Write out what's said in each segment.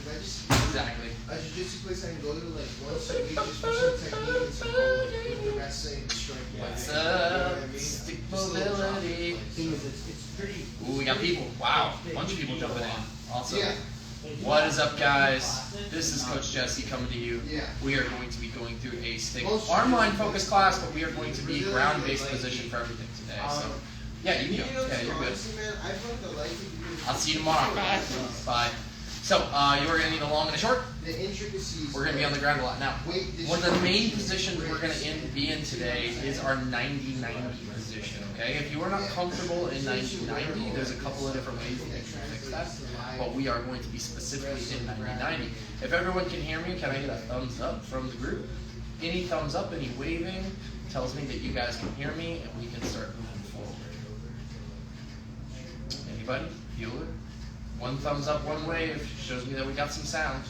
Exactly. A jiu-jitsu place I can go to like once a week just for some technique and some with the wrestling and strength. What's up? Stick mobility. It's pretty. Ooh, we got people. Wow, a bunch of people jumping in. Awesome. Yeah. What is up, guys? This is Coach Jesse coming to you. Yeah. We are going to be going through a stick arm line focused class, but we are going to be ground-based position for everything today. So, yeah, you can go. Yeah, you're good. I'll see you tomorrow. Bye. So, you are going to need a long and a short. The intricacies. We're going to be on the ground a lot. Now, one of the main positions we're going to be in today is our 90-90 position, okay? If you are not comfortable in 90-90, there's a couple of different ways that you can fix that, but we are going to be specifically in 90-90. If everyone can hear me, can I get a thumbs up from the group? Any thumbs up, any waving, tells me that you guys can hear me and we can start moving forward. Anybody? Bueller? One thumbs up, one wave, shows me that we got some sound.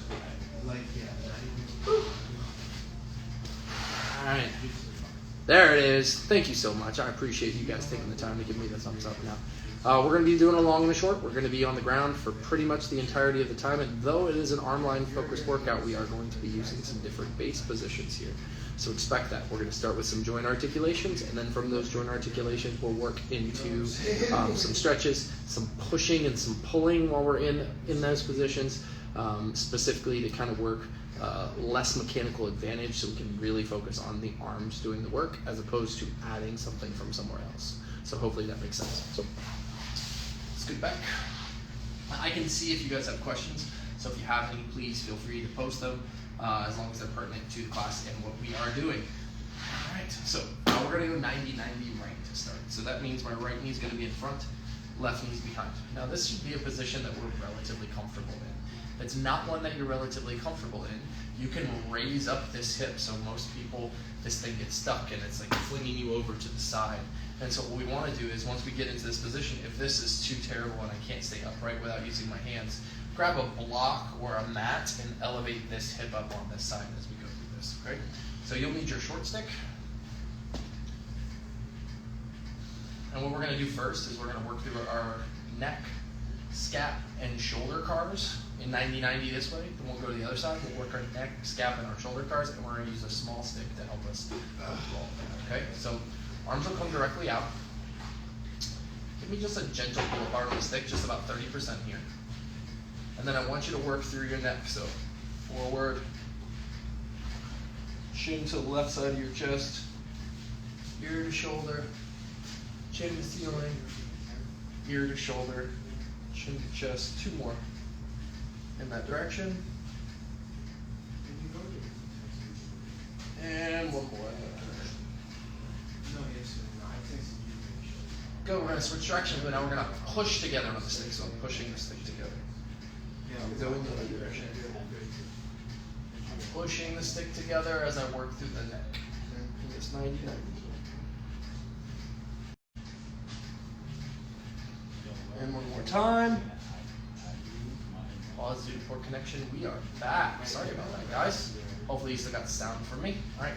Alright. There it is. Thank you so much. I appreciate you guys taking the time to give me the thumbs up now. We're going to be doing a long and a short. We're going to be on the ground for pretty much the entirety of the time. And though it is an arm line focused workout, we are going to be using some different base positions here. So expect that. We're going to start with some joint articulations, and then from those joint articulations, we'll work into some stretches, some pushing and some pulling while we're in those positions, specifically to kind of work less mechanical advantage, so we can really focus on the arms doing the work as opposed to adding something from somewhere else. So hopefully that makes sense. So scoot back. I can see if you guys have questions, so if you have any, please feel free to post them as long as they're pertinent to the class and what we are doing. All right, so now we're going to go 90-90 right to start. So that means my right knee is going to be in front, left knee is behind. Now this should be a position that we're relatively comfortable in. If it's not one that you're relatively comfortable in, you can raise up this hip. So most people, this thing gets stuck and it's like flinging you over to the side. And so what we want to do is once we get into this position, if this is too terrible and I can't stay upright without using my hands, grab a block or a mat and elevate this hip up on this side as we go through this, okay? So you'll need your short stick. And what we're going to do first is we're going to work through our neck, scap, and shoulder cars in 90-90 this way. Then we'll go to the other side. We'll work our neck, scap, and our shoulder cars, and we're going to use a small stick to help us do all that, okay? So arms will come directly out. Give me just a gentle pull apart on the stick, just about 30% here. And then I want you to work through your neck. So forward, chin to the left side of your chest, ear to shoulder, chin to ceiling, ear to shoulder, chin to chest. Two more in that direction. And one more in that direction. Go, we're going to switch directions, but now we're going to push together on the stick. So I'm pushing the stick together. Go in the other direction. Pushing the stick together as I work through the neck. It's 90-90. And one more time. Pause, do for connection. We are back. Sorry about that, guys. Hopefully you still got the sound from me. All right.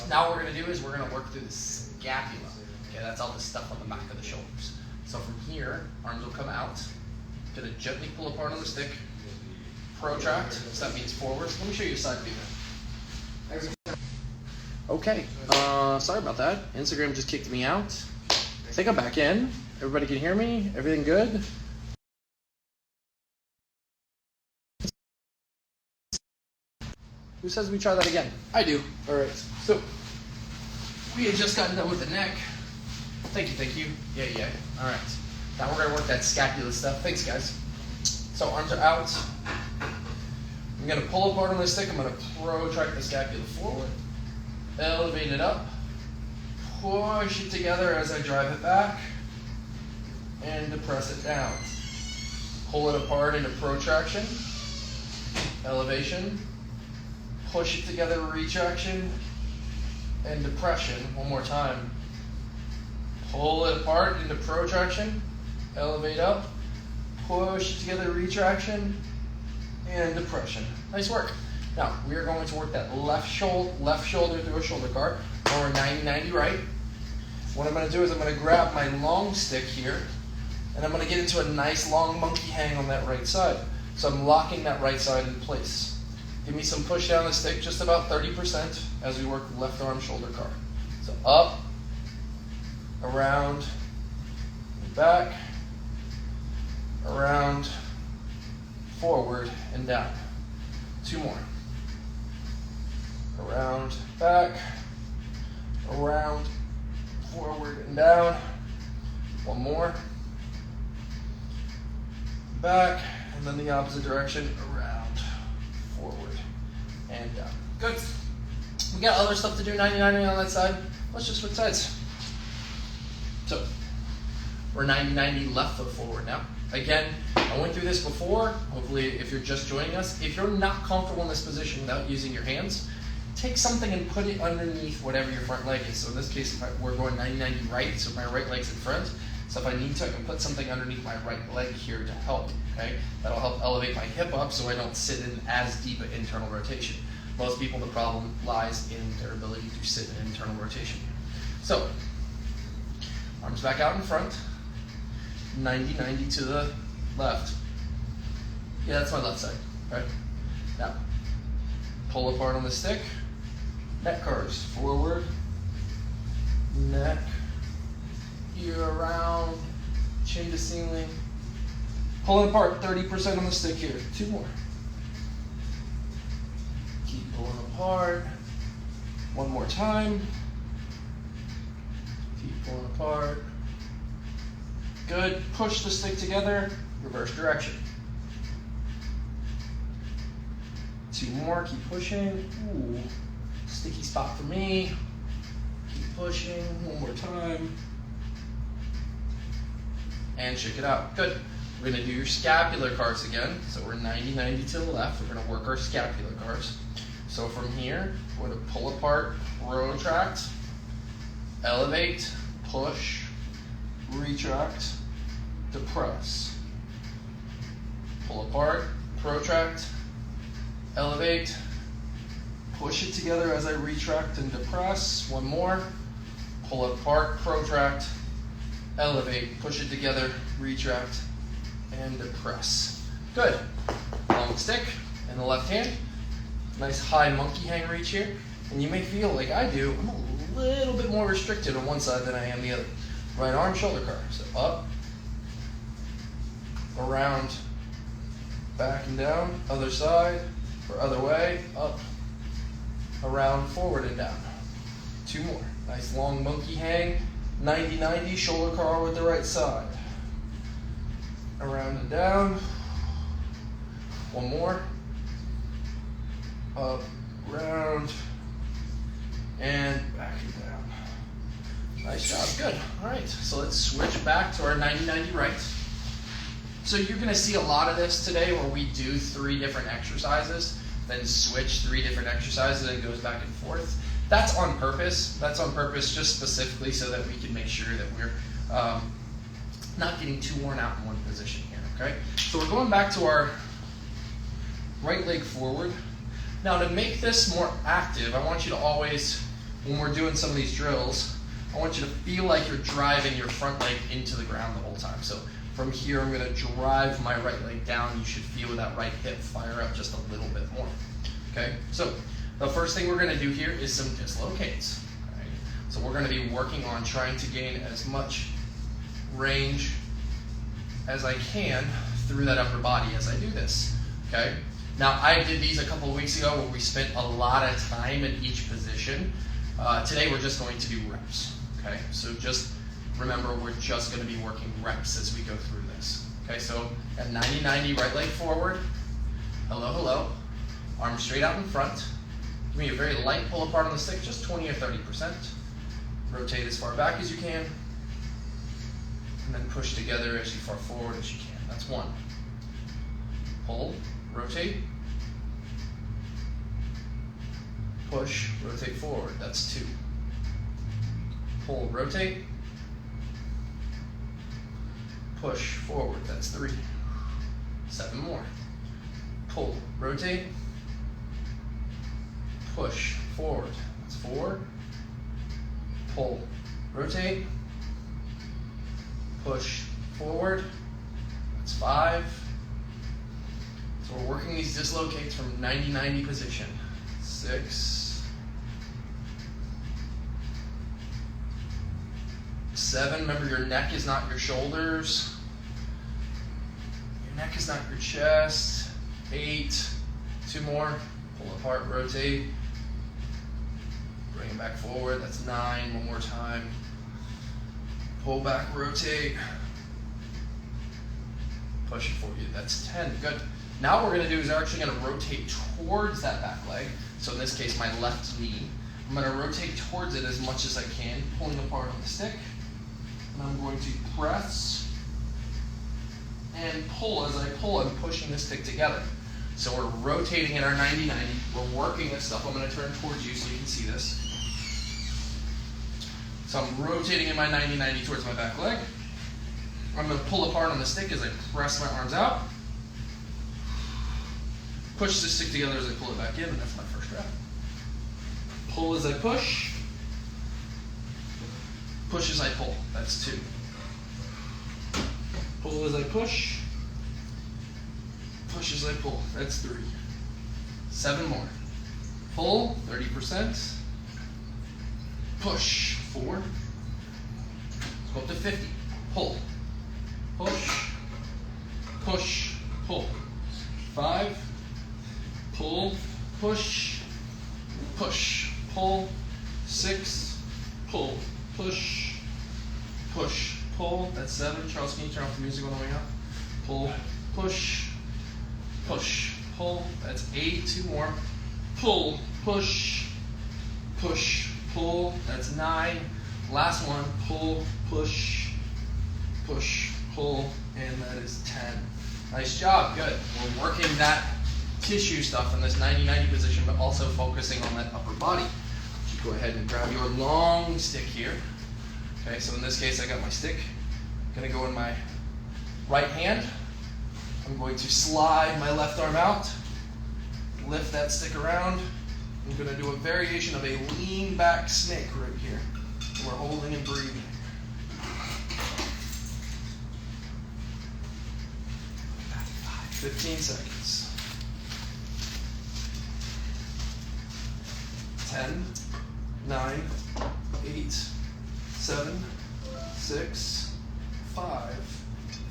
Now what we're going to do is we're going to work through the scapula. Okay, that's all the stuff on the back of the shoulders. So from here, arms will come out. Gonna gently pull apart on the stick. Protract, so that means forwards. Let me show you a side view. Okay, sorry about that. Instagram just kicked me out. I think I'm back in. Everybody can hear me? Everything good? Who says we try that again? I do. All right, so we had just gotten done with the neck. Thank you. Yeah. All right. Now we're going to work that scapula stuff. Thanks, guys. So arms are out. I'm going to pull apart on this stick. I'm going to protract the scapula forward. Elevate it up. Push it together as I drive it back. And depress it down. Pull it apart into protraction. Elevation. Push it together, retraction. And depression. One more time. Pull it apart into protraction. Elevate up, push it together, retraction, and depression. Nice work. Now, we are going to work that left shoulder through a shoulder guard, or 90-90 right. What I'm going to do is I'm going to grab my long stick here, and I'm going to get into a nice long monkey hang on that right side. So I'm locking that right side in place. Give me some push down the stick, just about 30% as we work left arm shoulder car. So up, around, back, around, forward, and down. 2 more. Around, back, around, forward, and down. 1 more. Back, and then the opposite direction, around, forward, and down. Good. We got other stuff to do, 90-90 on that side. Let's just switch sides. So, we're 90-90 left foot forward now. Again, I went through this before. Hopefully, if you're just joining us, if you're not comfortable in this position without using your hands, take something and put it underneath whatever your front leg is. So in this case, we're going 90-90 right, so my right leg's in front. So if I need to, I can put something underneath my right leg here to help, okay? That'll help elevate my hip up so I don't sit in as deep an internal rotation. Most people, the problem lies in their ability to sit in internal rotation. So, arms back out in front, 90-90 to the left. Yeah, that's my left side, right? Now, pull apart on the stick, neck curves, forward, neck, ear around, chin to ceiling. Pulling apart, 30% on the stick here. 2 more. Keep pulling apart. 1 more time. Keep pulling apart. Good. Push the stick together. Reverse direction. 2 more. Keep pushing. Ooh, sticky spot for me. Keep pushing. 1 more time. And check it out. Good. We're going to do your scapular cars again. So we're 90-90 to the left. We're going to work our scapular cars. So from here, we're going to pull apart, protract, elevate, push, retract, depress. Pull apart, protract, elevate, push it together as I retract and depress. 1 more. Pull apart, protract, elevate, push it together, retract, and depress. Good. Long stick in the left hand. Nice high monkey hang reach here. And you may feel like I do, I'm a little bit more restricted on one side than I am the other. Right arm shoulder car. So up, around, back and down, other side, or other way, up, around, forward and down. 2 more. Nice long monkey hang. 90-90, shoulder car with the right side. Around and down. 1 more. Up, round, and back and down. Nice job, good. All right, so let's switch back to our 90-90 right. So you're gonna see a lot of this today where we do 3 different exercises, then switch 3 different exercises and it goes back and forth. That's on purpose. That's on purpose just specifically so that we can make sure that we're not getting too worn out in one position here, okay? So we're going back to our right leg forward. Now to make this more active, I want you to always, when we're doing some of these drills, I want you to feel like you're driving your front leg into the ground the whole time. So from here, I'm gonna drive my right leg down. You should feel that right hip fire up just a little bit more, okay? So the first thing we're gonna do here is some dislocates, right? So we're gonna be working on trying to gain as much range as I can through that upper body as I do this, okay? Now, I did these a couple of weeks ago where we spent a lot of time in each position. Today, we're just going to do reps, okay? So just remember, we're just gonna be working reps as we go through this, okay? So at 90-90, right leg forward, hello, hello, arms straight out in front. Give me a very light pull apart on the stick, just 20 or 30%. Rotate as far back as you can, and then push together as far forward as you can. That's 1. Pull, rotate, push, rotate forward. That's 2. Pull, rotate, push forward. That's 3. 7 more. Pull, rotate, push forward. That's 4. Pull, rotate, push forward. That's 5. So we're working these dislocates from 90-90 position. 6, 7. Remember, your neck is not your shoulders. Your neck is not your chest. 8. 2 more. Pull apart, rotate. Bring it back forward. That's 9. One more time. Pull back, rotate. Push it forward. That's 10. Good. Now what we're going to do is we're actually going to rotate towards that back leg. So in this case, my left knee. I'm going to rotate towards it as much as I can, pulling apart on the stick. And I'm going to press and pull. As I pull, I'm pushing the stick together. So we're rotating in our 90-90. We're working this stuff. I'm going to turn towards you so you can see this. So I'm rotating in my 90-90 towards my back leg. I'm going to pull apart on the stick as I press my arms out. Push the stick together as I pull it back in, and that's my first rep. Pull as I push. Push as I pull. That's 2. Pull as I push. Push as I pull. That's 3. 7 more. Pull, 30%. Push, 4. Let's go up to 50. Pull. Push. Push. Pull. 5. Pull. Push. Push. Pull. 6. Pull. Push. Push. Pull. That's 7. Charles, can you turn off the music on the way out? Pull. Push. Push. Pull. That's 8. 2 more. Pull. Push. Push. Pull. That's 9. Last one. Pull. Push. Push. Pull. And that is 10. Nice job. Good. We're working that tissue stuff in this 90-90 position, but also focusing on that upper body. You go ahead and grab your long stick here. Okay, so in this case, I got my stick. I'm going to go in my right hand. I'm going to slide my left arm out, lift that stick around. I'm going to do a variation of a lean back snake right here. And we're holding and breathing. Back 15 seconds. 10, 9, 8, 7, 6, 5,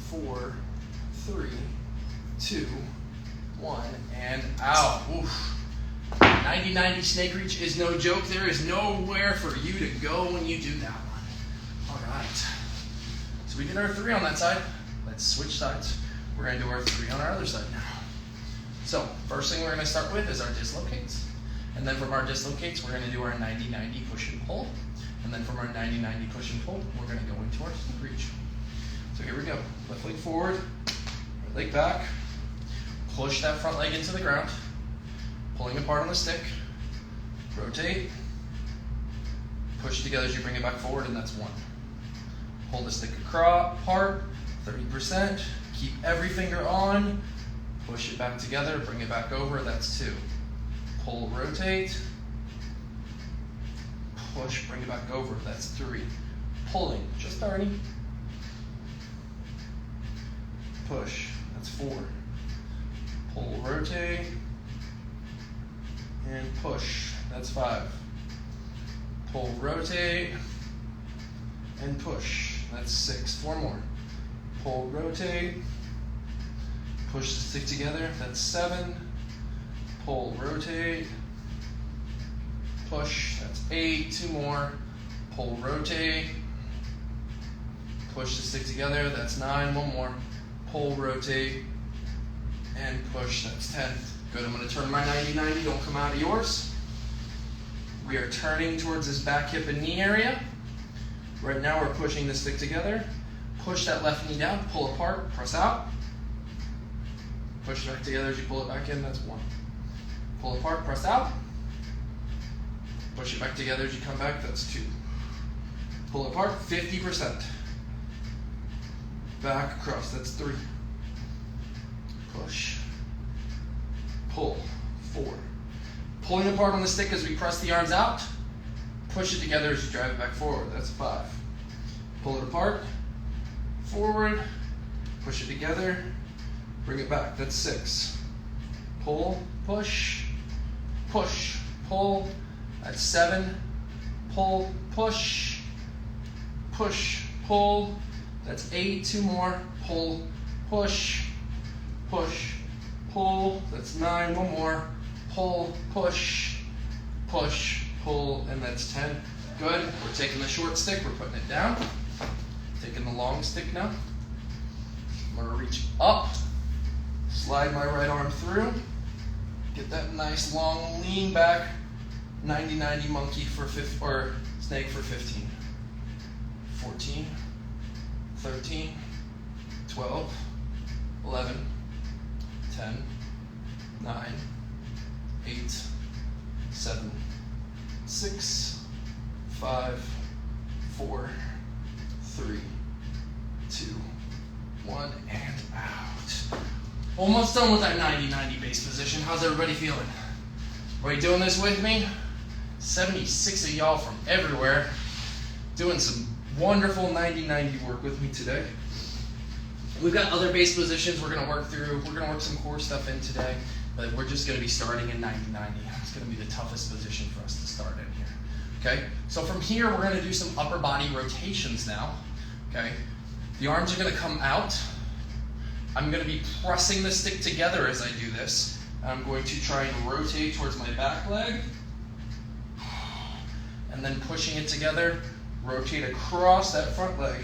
4, 3, 2, 1, and out. Oof. 90-90 snake reach is no joke. There is nowhere for you to go when you do that one. All right. So we did our 3 on that side. Let's switch sides. We're going to do our 3 on our other side now. So first thing we're going to start with is our dislocates. And then from our dislocates, we're going to do our 90-90 push and pull. And then from our 90-90 push and pull, we're going to go into our snake reach. So here we go. Left leg forward, right leg back. Push that front leg into the ground. Pulling apart on the stick. Rotate. Push it together as you bring it back forward, and that's 1. Hold the stick apart, 30%. Keep every finger on. Push it back together, bring it back over, that's 2. Pull, rotate. Push, bring it back over, that's 3. Pulling, just 30. Push, that's 4. Pull, rotate. And push, that's 5. Pull, rotate. And push, that's 6. 4 more. Pull, rotate. Push the stick together, that's 7. Pull, rotate. Push, that's 8. 2 more. Pull, rotate. Push the stick together, that's 9. 1 more. Pull, rotate. And push, that's 10. Good, I'm going to turn my 90-90, don't come out of yours. We are turning towards this back hip and knee area. Right now we're pushing the stick together. Push that left knee down, pull apart, press out. Push it back together as you pull it back in, that's 1. Pull apart, press out. Push it back together as you come back, that's 2. Pull apart, 50%. Back across, that's 3. Push. Pull, 4. Pulling apart on the stick as we press the arms out. Push it together as you drive it back forward, that's 5. Pull it apart, forward, push it together, bring it back, that's 6. pull, push, push, pull. That's 7. Pull, push, push, pull. That's 8. 2 more. Pull, push, push, pull. That's 9. 1 more. Pull, push, push, pull, and that's 10. Good. We're taking the short stick, we're putting it down. Taking the long stick now. I'm gonna reach up, slide my right arm through, get that nice long lean back, 90-90 monkey for or snake for 15. 14, 13, 12, 11, 10, 9, 8, 7, 6, 5, 4, 3, 2, 1, and out. Almost done with that 90-90 base position. How's everybody feeling? Are you doing this with me? 76 of y'all from everywhere doing some wonderful 90-90 work with me today. We've got other base positions we're going to work through. We're going to work some core stuff in today, but we're just going to be starting in 90-90. It's going to be the toughest position for us to start in here. Okay, so from here we're going to do some upper body rotations now. Okay, the arms are going to come out. I'm going to be pressing the stick together as I do this. I'm going to try and rotate towards my back leg, and then pushing it together, rotate across that front leg.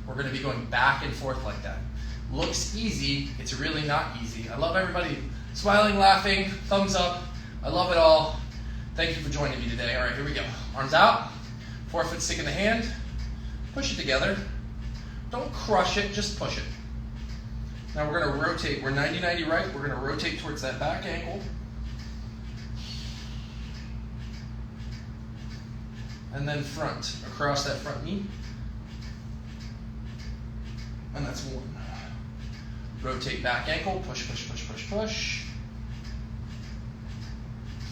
We're going to be going back and forth like that. Looks easy, it's really not easy. I love everybody smiling, laughing, thumbs up. I love it all. Thank you for joining me today. All right, here we go. Arms out, forefoot stick in the hand, push it together. Don't crush it, just push it. Now we're going to rotate. We're 90-90 right. We're going to rotate towards that back ankle. And then front, across that front knee. And that's 1. Rotate back ankle, push, push, push, push, push.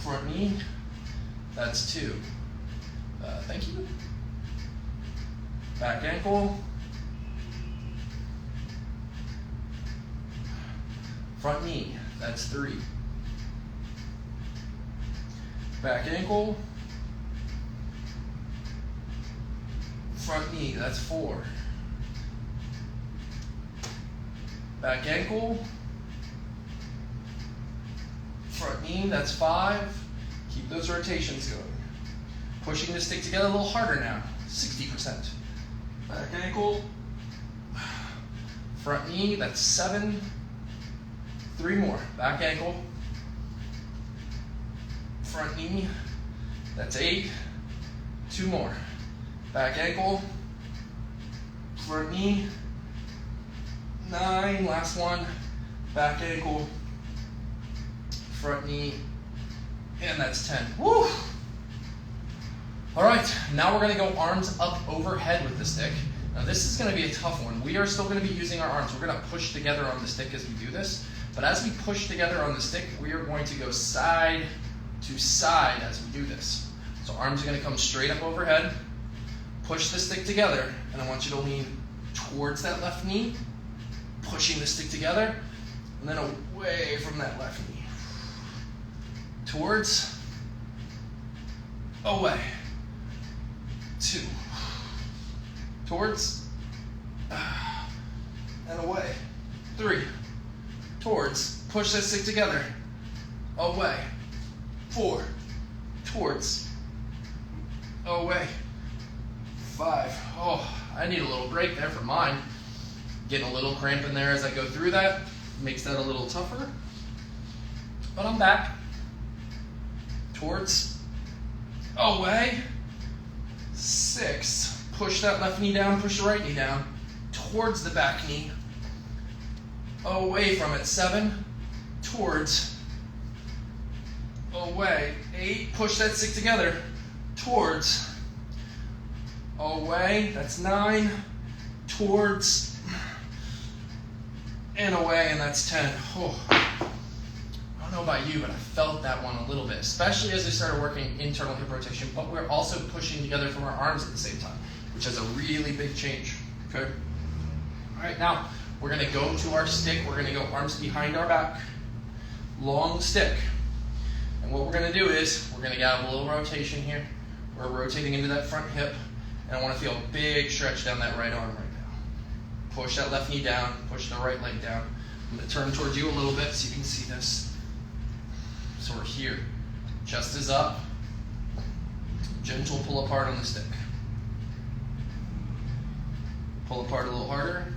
Front knee, that's 2. Thank you. Back ankle. Front knee, that's 3. Back ankle. Front knee, that's 4. Back ankle. Front knee, that's 5. Keep those rotations going. Pushing the stick together a little harder now, 60%. Back ankle. Front knee, that's 7. 3 more. Back ankle. Front knee, that's 8. 2 more. Back ankle. Front knee. 9. Last one. Back ankle. Front knee. And that's 10. Woo! All right, now we're gonna go arms up overhead with the stick. Now this is gonna be a tough one. We are still gonna be using our arms. We're gonna push together on the stick as we do this. But as we push together on the stick, we are going to go side to side as we do this. So arms are gonna come straight up overhead. Push the stick together, and I want you to lean towards that left knee, pushing the stick together, and then away from that left knee. Towards, away. 2. Towards, and away. 3. Towards, push that stick together, away. 4. Towards, away. 5. Oh, I need a little break there for mine. Getting a little cramp in there as I go through that. Makes that a little tougher. But I'm back. Towards, away. 6. Push that left knee down, push the right knee down. Towards the back knee. Away from it. 7. Towards, away. 8. Push that stick together. Towards, away. That's 9. Towards, and away, and that's 10. Oh. I don't know about you, but I felt that one a little bit, especially as we started working internal hip rotation, but we're also pushing together from our arms at the same time, which is a really big change, okay? All right, now, We're gonna go to our stick. We're gonna go arms behind our back, long stick. And what we're gonna do is, we're gonna get a little rotation here. We're rotating into that front hip, and I wanna feel a big stretch down that right arm right now. Push that left knee down, push the right leg down. I'm gonna turn towards you a little bit so you can see this. So we're here. Chest is up. Gentle pull apart on the stick. Pull apart a little harder.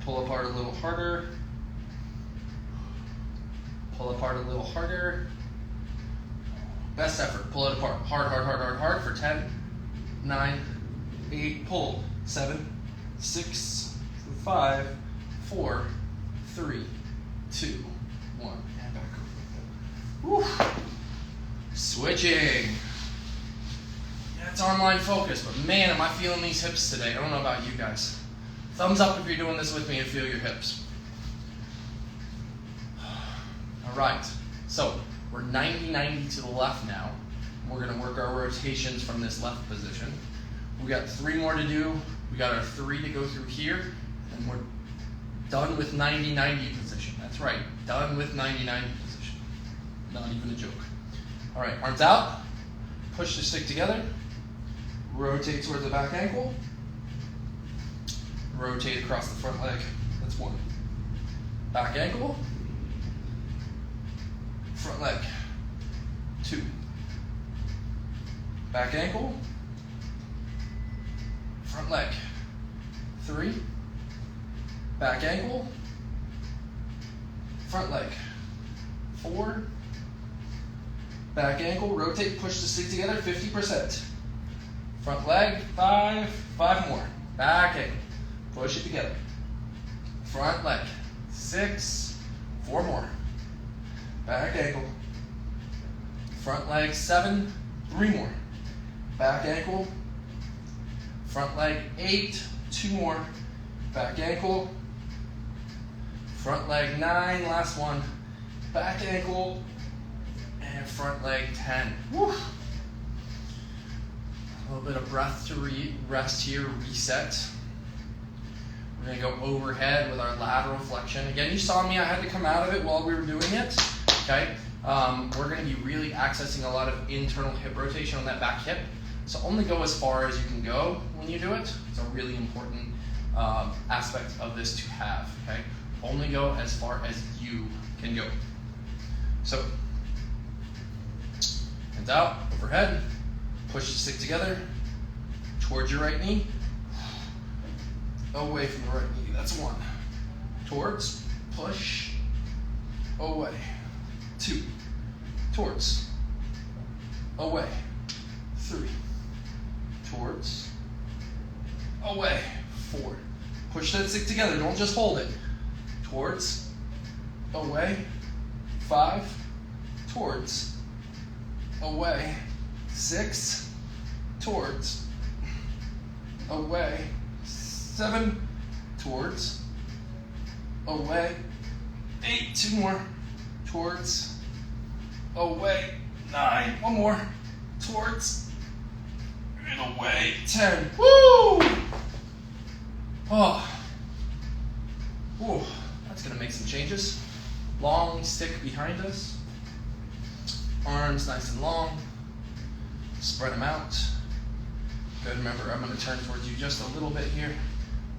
Pull apart a little harder. Pull apart a little harder. Best effort. Pull it apart. Hard, hard, hard, hard, hard for 10, 9, 8, pull. 7, 6, 5, 4, 3, 2, 1. And back over. Woo. Switching. Yeah, it's online focus, but man, am I feeling these hips today. I don't know about you guys. Thumbs up if you're doing this with me and feel your hips. All right, so we're 90-90 to the left now. We're gonna work our rotations from this left position. We got 3 more to do. We got our 3 to go through here, and we're done with 90-90 position. That's right, done with 90-90 position. Not even a joke. All right, arms out, push the stick together, rotate towards the back ankle, rotate across the front leg. That's 1. Back ankle, front leg, 2. Back ankle, front leg, 3. Back ankle, front leg, 4. Back ankle, rotate, push the stick together, 50%. Front leg, 5, 5 more. Back ankle, push it together. Front leg, 6, 4 more. Back ankle. Front leg, 7, 3 more. Back ankle. Front leg, 8, 2 more. Back ankle. Front leg, 9, last one. Back ankle. And front leg, 10. Woo. A little bit of breath to rest here, reset. We're gonna go overhead with our lateral flexion. Again, you saw me, I had to come out of it while we were doing it, okay? We're gonna be really accessing a lot of internal hip rotation on that back hip. So only go as far as you can go when you do it. It's a really important aspect of this to have, okay? Only go as far as you can go. So, hands out, overhead, push the stick together, towards your right knee, away from the right knee, that's 1. Towards, push, away, 2. Towards, away, 3. Towards, away, 4. Push that stick together, don't just hold it. Towards, away, 5. Towards, away, 6. Towards, away, 7. Towards, away, 8. 2 more. Towards, away, 9. 1 more. Towards, and away, 10. Woo! Oh. Woo. That's gonna make some changes. Long stick behind us. Arms nice and long. Spread them out. Good, remember, I'm gonna turn towards you just a little bit here.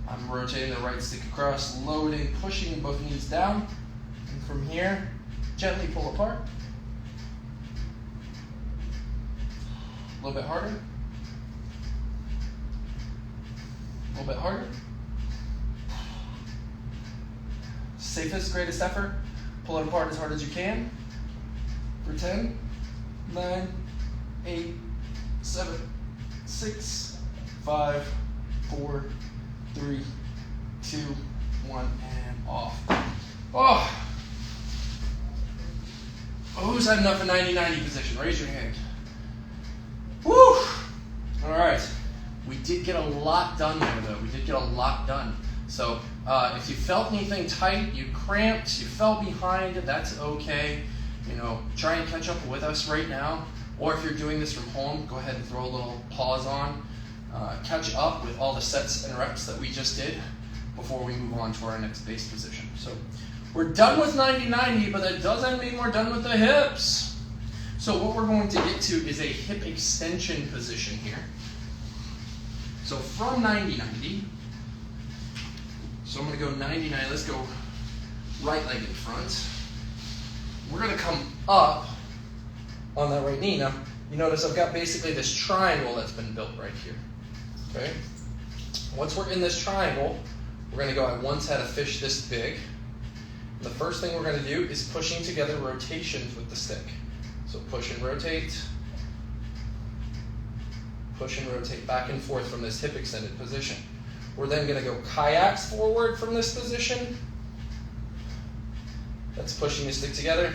I'm rotating the right stick across, loading, pushing both knees down. And from here, gently pull apart. A little bit harder. A little bit harder. Safest, greatest effort. Pull it apart as hard as you can. For 10, 9, 8, 7, 6, 5, 4, 3, 2, 1, and off. Oh! Who's had enough of 90-90 position? Raise your hand. Woo! All right. We did get a lot done there, though. We did get a lot done. So if you felt anything tight, you cramped, you fell behind, that's okay. You know, try and catch up with us right now. Or if you're doing this from home, go ahead and throw a little pause on. catch up with all the sets and reps that we just did before we move on to our next base position. So we're done with 90-90, but that doesn't mean we're done with the hips. So what we're going to get to is a hip extension position here. So from 90-90, so I'm going to go 90-90, let's go right leg in front. We're going to come up on that right knee. Now, you notice I've got basically this triangle that's been built right here. Okay? Once we're in this triangle, we're going to go, I once had a fish this big. The first thing we're going to do is pushing together rotations with the stick. So push and rotate back and forth from this hip extended position. We're then going to go kayaks forward from this position. That's pushing the stick together,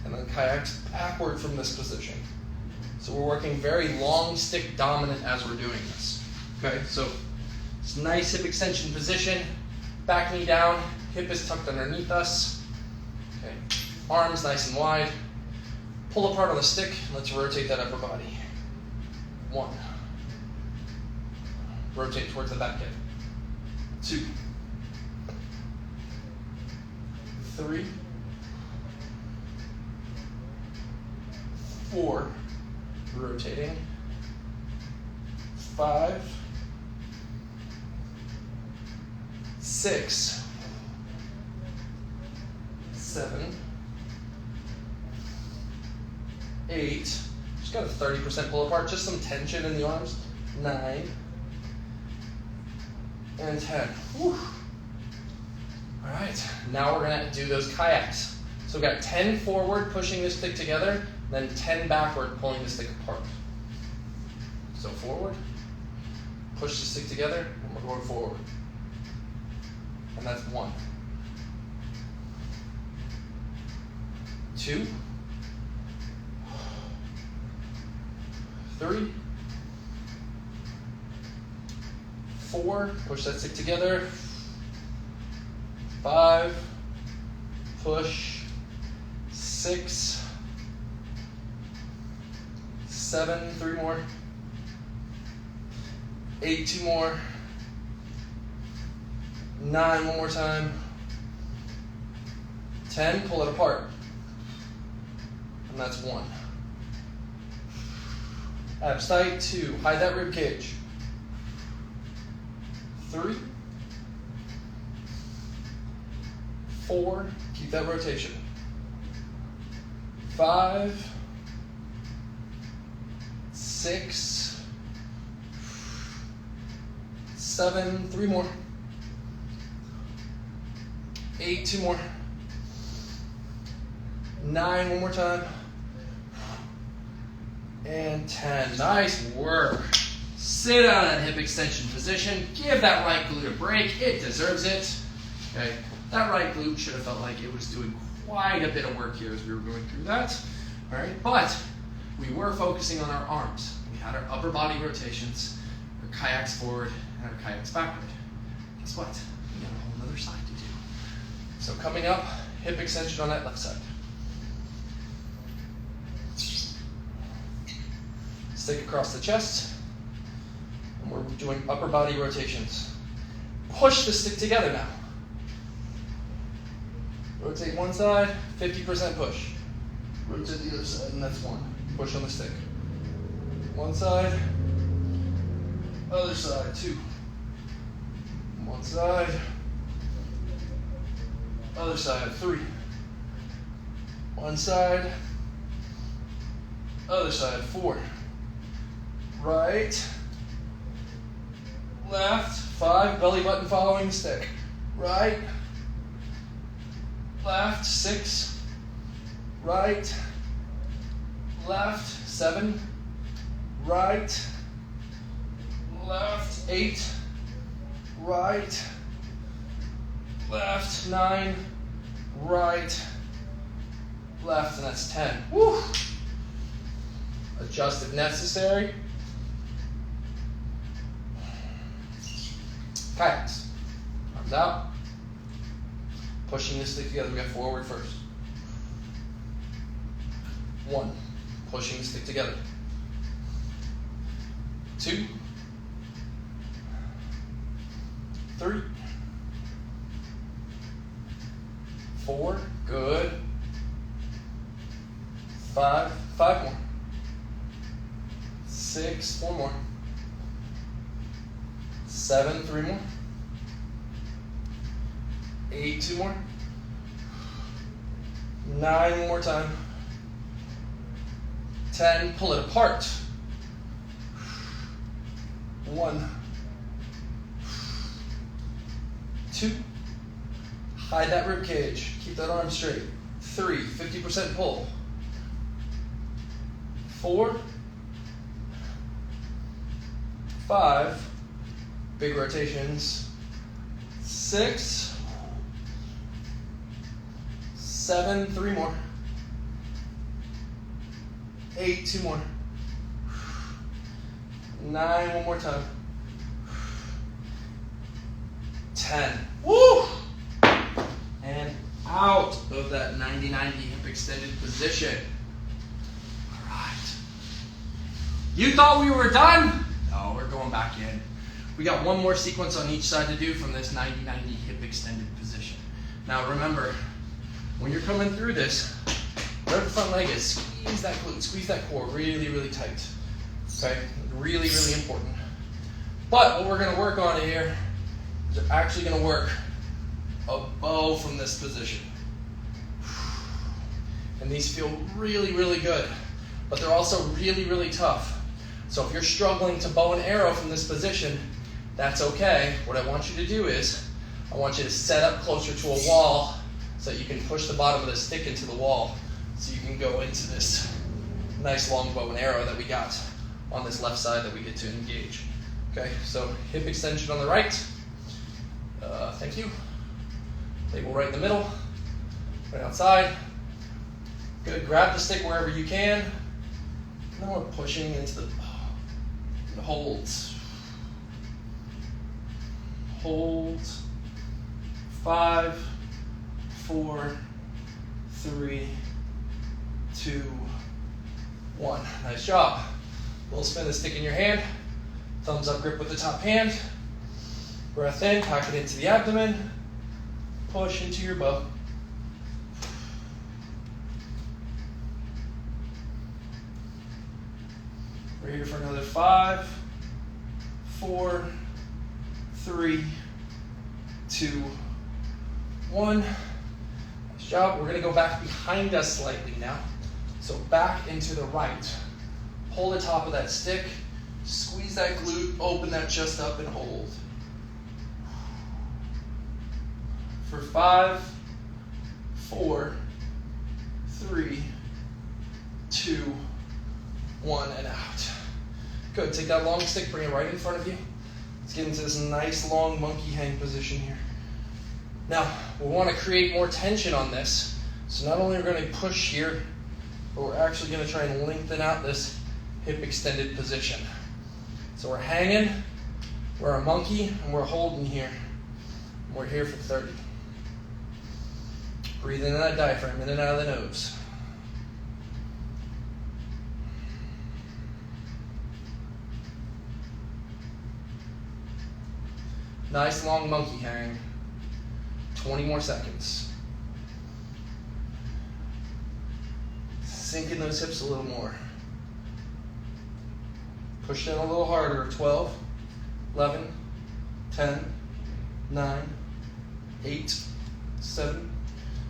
and then kayaks backward from this position. So we're working very long stick dominant as we're doing this. Okay, so it's a nice hip extension position, back knee down, hip is tucked underneath us. Okay, arms nice and wide. Pull apart on the stick, and let's rotate that upper body. 1. Rotate towards the back hip. 2. 3. 4. Rotating. 5. 6. 7. 8. Just got a 30% pull apart, just some tension in the arms. 9. And 10. Whew. All right, now we're gonna do those kayaks. So we've got 10 forward, pushing the stick together, then 10 backward, pulling the stick apart. So forward, push the stick together, and we're going forward. And that's 1. 2. 3. 4, push that stick together. 5, push. 6, 7, 3 more. 8, 2 more. 9, one more time. 10, pull it apart. And that's 1. Abs tight. 2, hide that rib cage. 3, 4, keep that rotation. 5, 6, 7, 3 more. 8, 2 more. 9, one more time. And 10. Nice work. Sit down in hip extension position. Give that right glute a break. It deserves it. Okay. That right glute should have felt like it was doing quite a bit of work here as we were going through that. All right. But we were focusing on our arms. We had our upper body rotations, our kayaks forward, and our kayaks backward. Guess what? We got a whole other side to do. So coming up, hip extension on that left side. Stick across the chest. And we're doing upper body rotations. Push the stick together now. Rotate one side, 50% push. Rotate the other side, and that's 1. Push on the stick. One side, other side, 2. One side, other side, 3. One side, other side, 4. Right, left, 5, belly button following the stick. Right, left, 6, right, left, 7, right, left, 8, right, left, 9, right, left, and that's 10. Woo! Adjust if necessary. Kayaks. Arms out. Pushing the stick together. We got forward first. 1. Pushing the stick together. 2. 3, 4, good. 5, 5 more. 6, 4 more. 7, 3 more. 8, 2 more. 9 more time. 10, pull it apart. 1, 2, hide that rib cage, keep that arm straight. 3, 50% pull. 4, 5, big rotations. 6, 7, 3 more. 8, 2 more. 9, one more time. 10. Woo! And out of that 90-90 hip extended position. All right. You thought we were done? No, we're going back in. We got one more sequence on each side to do from this 90-90 hip extended position. Now remember, when you're coming through this, wherever the front leg is, squeeze that glute, squeeze that core really, really tight. Okay, really, really important. But what we're gonna work on here is we're actually gonna work a bow from this position. And these feel really, really good, but they're also really, really tough. So if you're struggling to bow and arrow from this position, that's okay. What I want you to do is, I want you to set up closer to a wall so that you can push the bottom of the stick into the wall so you can go into this nice long bow and arrow that we got on this left side that we get to engage. Okay, so hip extension on the right. Thank you. Label right in the middle, right outside. Good, grab the stick wherever you can. And then we're pushing into the holds. Hold. 5, 4, 3, 2, 1. Nice job. Little spin the stick in your hand. Thumbs up grip with the top hand. Breath in, pack it into the abdomen. Push into your bow. We're here for another 5, 4, 3, 2, 1. Nice job. We're going to go back behind us slightly now. So back into the right. Pull the top of that stick. Squeeze that glute. Open that chest up and hold. For 5, 4, 3, 2, 1, and out. Good. Take that long stick. Bring it right in front of you. Let's get into this nice long monkey hang position here. Now, we want to create more tension on this. So not only are we going to push here, but we're actually going to try and lengthen out this hip extended position. So we're hanging, we're a monkey, and we're holding here. And we're here for 30. Breathe into that diaphragm, in and out of the nose. Nice long monkey hang. 20 more seconds. Sink in those hips a little more. Push down a little harder. 12, 11, 10, 9, 8, 7,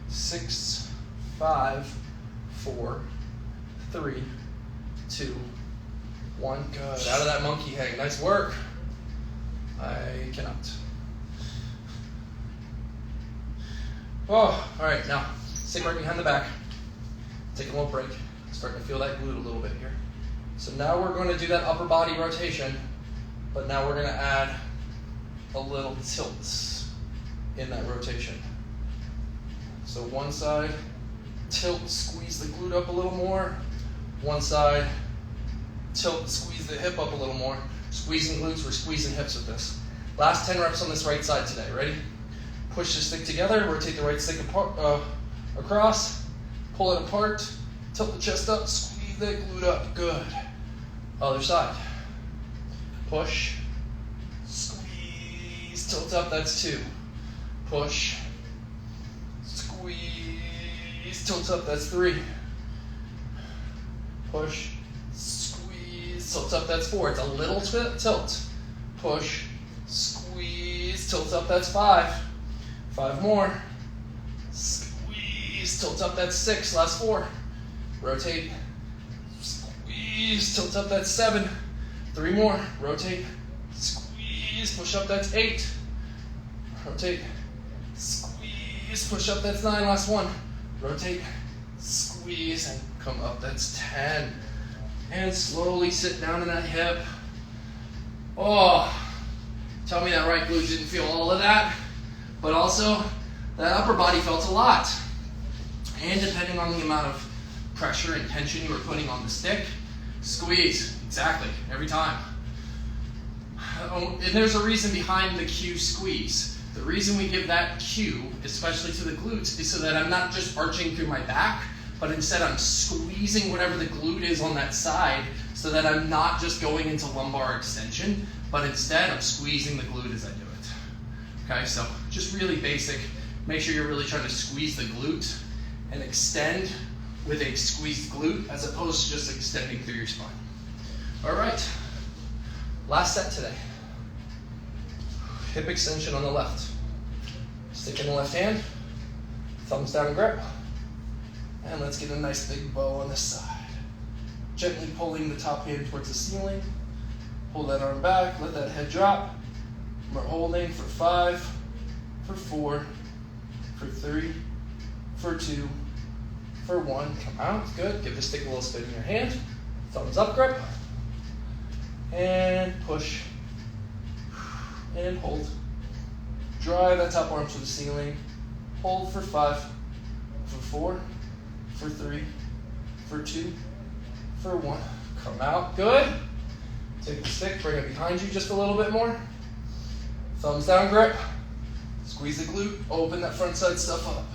6, 5, 4, 3, 2, 1. Good. Out of that monkey hang. Nice work. I cannot. Oh, all right. Now, stick right behind the back. Take a little break. Starting to feel that glute a little bit here. So now we're going to do that upper body rotation, but now we're going to add a little tilts in that rotation. So one side, tilt, squeeze the glute up a little more. One side, tilt, squeeze the hip up a little more. Squeezing glutes, we're squeezing hips with this. Last 10 reps on this right side today. Ready? Push the stick together, rotate the right stick apart, across, pull it apart, tilt the chest up, squeeze that glute up. Good. Other side. Push, squeeze, tilt up, that's 2. Push, squeeze, tilt up, that's 3. Push, squeeze, tilt up, that's 4. It's a little tilt. Push, squeeze, tilt up, that's 5. 5 more. Squeeze, tilt up, that's 6. Last 4. Rotate, squeeze, tilt up, that's 7. 3 more. Rotate, squeeze, push up, that's 8. Rotate, squeeze, push up, that's 9. Last 1. Rotate, squeeze, and come up, that's 10. And slowly sit down in that hip. Oh, tell me that right glute didn't feel all of that, but also that upper body felt a lot. And depending on the amount of pressure and tension you were putting on the stick, squeeze, exactly, every time. And there's a reason behind the cue squeeze. The reason we give that cue, especially to the glutes, is so that I'm not just arching through my back, but instead I'm squeezing whatever the glute is on that side, so that I'm not just going into lumbar extension, but instead I'm squeezing the glute as I do it. Okay, so just really basic. Make sure you're really trying to squeeze the glute and extend with a squeezed glute as opposed to just extending through your spine. All right, last set today. Hip extension on the left. Stick in the left hand, thumbs down grip, and let's get a nice big bow on this side. Gently pulling the top hand towards the ceiling. Pull that arm back, let that head drop. We're holding for 5, for 4, for 3, for 2, for 1. Come out, good. Give the stick a little spin in your hand. Thumbs up grip. And push. And hold. Drive that top arm to the ceiling. Hold for 5, for 4, for 3, for 2, for 1. Come out, good. Take the stick, bring it behind you just a little bit more. Thumbs down grip. Squeeze the glute, open that front side stuff up.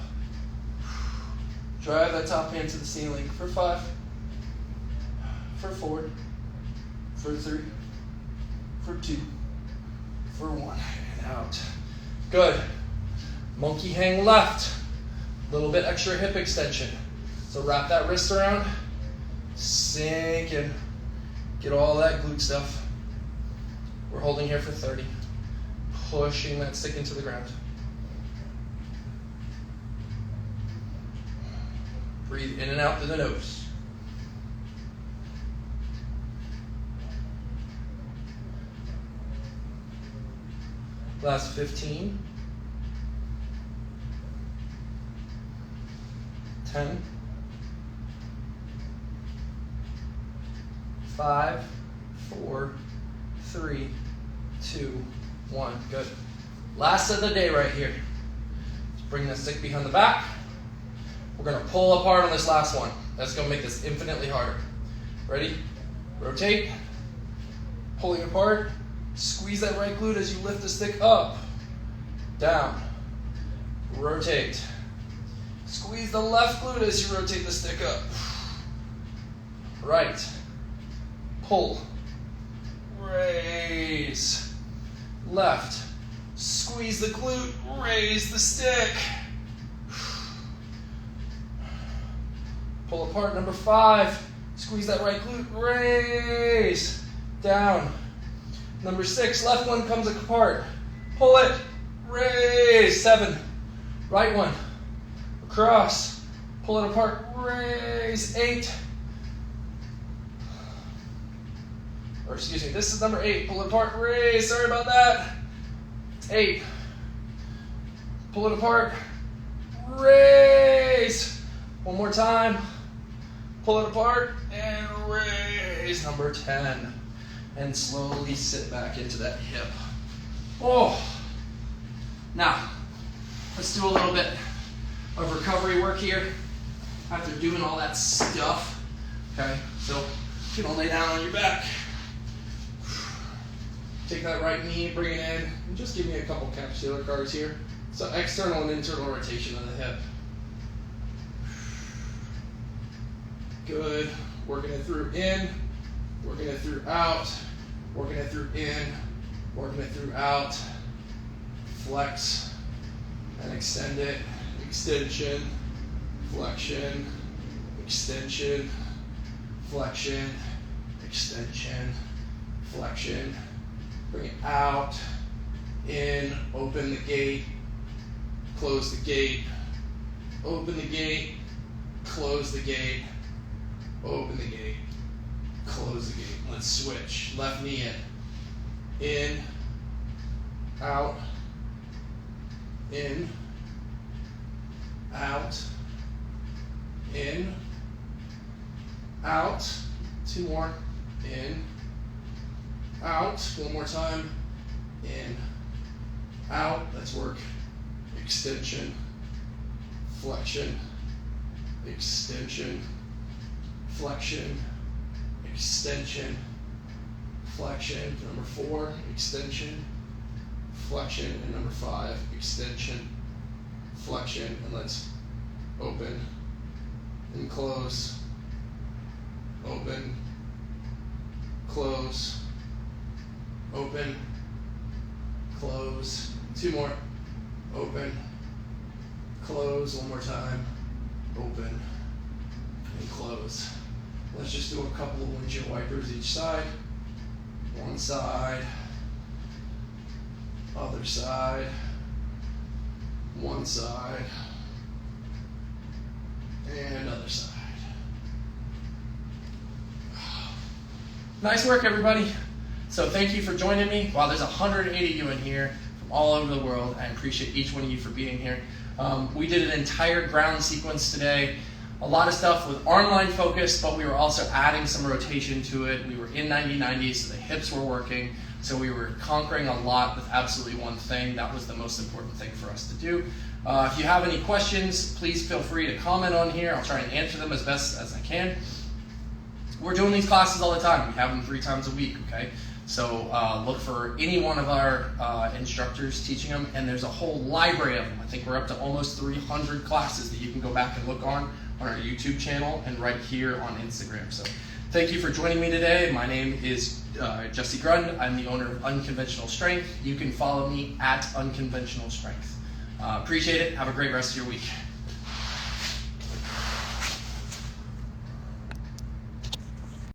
Drive that top hand to the ceiling for 5, for 4, for 3, for 2, for 1, and out. Good. Monkey hang left. A little bit extra hip extension. So wrap that wrist around, sink in, get all that glute stuff. We're holding here for 30. Pushing that stick into the ground. Breathe in and out through the nose. Last 15. 10. 5, 4, 3, 2, 1. Good. Last of the day right here. Let's bring the stick behind the back. We're going to pull apart on this last one. That's going to make this infinitely harder. Ready? Rotate. Pulling apart. Squeeze that right glute as you lift the stick up. Down. Rotate. Squeeze the left glute as you rotate the stick up. Right. Pull. Raise. Left. Squeeze the glute. Raise the stick. Pull apart, number 5. Squeeze that right glute. Raise. Down. Number 6, left one comes apart. Pull it. Raise. 7. Right one. Across. Pull it apart. Raise. 8. Or excuse me, this is number 8. Pull it apart. Raise. Sorry about that. 8. Pull it apart. Raise. One more time. Pull it apart and raise. Number 10. And slowly sit back into that hip. Oh. Now, let's do a little bit of recovery work here after doing all that stuff. Okay, so you can lay down on your back. Take that right knee, bring it in, and just give me a couple capsular cards here. So external and internal rotation of the hip. Good. Working it through in, working it through out, working it through in, working it through out. flex, and extend it. Extension, flexion, extension, flexion, extension, flexion. Bring it out, in, open the gate, close the gate, open the gate, close the gate, open the gate, close the gate. Let's switch. Left knee in, out, in, out, in, out. 2 more. In, out. 1 more time. In, out. Let's work. Extension, flexion, extension, flexion, extension, flexion. Number 4, extension, flexion, and number 5, extension, flexion. And let's open and close, open, close, open, close. 2 more. Open, close. 1 more time. Open and close. Let's just do a couple of windshield wipers each side. One side, other side, one side, and other side. Nice work, everybody. So thank you for joining me. Wow, there's 180 of you in here from all over the world. I appreciate each one of you for being here. We did an entire ground sequence today. A lot of stuff with arm line focus, but we were also adding some rotation to it. We were in 90-90, so the hips were working. So we were conquering a lot with absolutely one thing. That was the most important thing for us to do. If you have any questions, please feel free to comment on here. I'll try and answer them as best as I can. We're doing these classes all the time. We have them 3 times a week, okay? So look for any one of our instructors teaching them, and there's a whole library of them. I think we're up to almost 300 classes that you can go back and look on our YouTube channel and right here on Instagram. So thank you for joining me today. My name is Jesse Grund. I'm the owner of Unconventional Strength. You can follow me at Unconventional Strength. Appreciate it. Have a great rest of your week.